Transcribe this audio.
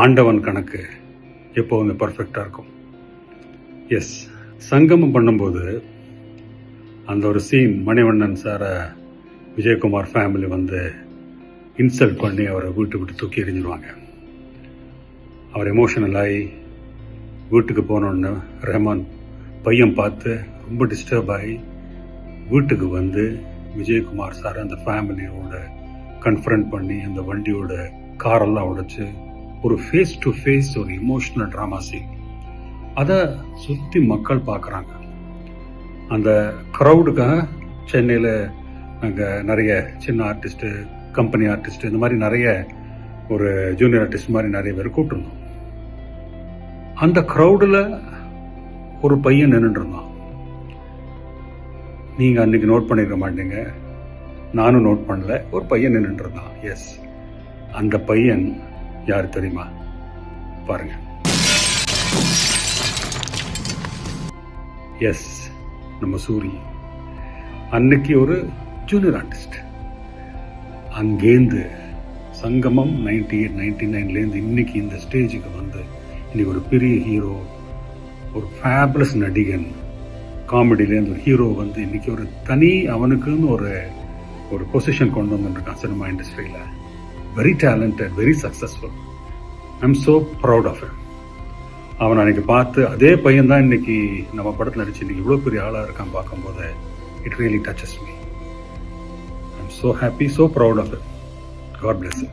ஆண்டவன் கணக்கு எப்போவுமே பர்ஃபெக்டாக இருக்கும். எஸ், சங்கமம் பண்ணும்போது அந்த ஒரு சீன், மணிவண்ணன் சாரை விஜயகுமார் ஃபேமிலி வந்து இன்சல்ட் பண்ணி அவரை வீட்டு விட்டு தூக்கி எறிஞ்சிருவாங்க. அவர் எமோஷனல் ஆகி வீட்டுக்கு போனோன்னு ரஹ்மான் பையன் பார்த்து ரொம்ப டிஸ்டர்ப் ஆகி வீட்டுக்கு வந்து விஜயகுமார் சார் அந்த ஃபேமிலியோட கன்ஃபரண்ட் பண்ணி அந்த வண்டியோட காரெல்லாம் உடைச்சு ஒரு ஃபேஸ் டு ஃபேஸ் ஒரு இமோஷனல் ட்ராமா சீன். அதை சுற்றி மக்கள் பார்க்குறாங்க. அந்த க்ரௌடுக்காக சென்னையில் நாங்கள் நிறைய சின்ன ஆர்டிஸ்ட்டு, கம்பெனி ஆர்டிஸ்ட்டு, இந்த மாதிரி நிறைய ஒரு ஜூனியர் ஆர்டிஸ்ட் மாதிரி நிறைய பேர் கூப்பிட்டுருந்தோம். அந்த க்ரௌடில் ஒரு பையன் நின்றுட்டு இருந்தான். நீங்கள் அன்றைக்கி நோட் பண்ணியிருக்க மாட்டீங்க, நானும் நோட் பண்ணல. ஒரு பையன் நின்றுட்டு இருந்தான். எஸ், அந்த பையன் யார் தெரியுமா? பாருங்க. எஸ், நம்ம சூரி. அன்னைக்கு ஒரு ஜூனியர் ஆர்டிஸ்ட். அங்கேருந்து சங்கமம் 98, 99லேருந்து இன்னைக்கு இந்த ஸ்டேஜுக்கு வந்து இன்னைக்கு ஒரு பெரிய ஹீரோ, ஒரு ஃபேபுலஸ் நடிகன், காமெடியிலேருந்து ஒரு ஹீரோ வந்து இன்னைக்கு ஒரு தனி அவனுக்குன்னு ஒரு பொசிஷன் கொண்டு வந்துருக்கான் சினிமா இண்டஸ்ட்ரியில். Very talented, very successful. I am so proud of him. அவன் அன்றைக்கி பார்த்து அதே பையன் தான் இன்றைக்கி நம்ம படத்தில் நடிச்சு இன்றைக்கி இவ்வளோ பெரிய ஆளாக இருக்கான் பார்க்கும்போது it really touches me. I am so happy, so proud of it. God bless you.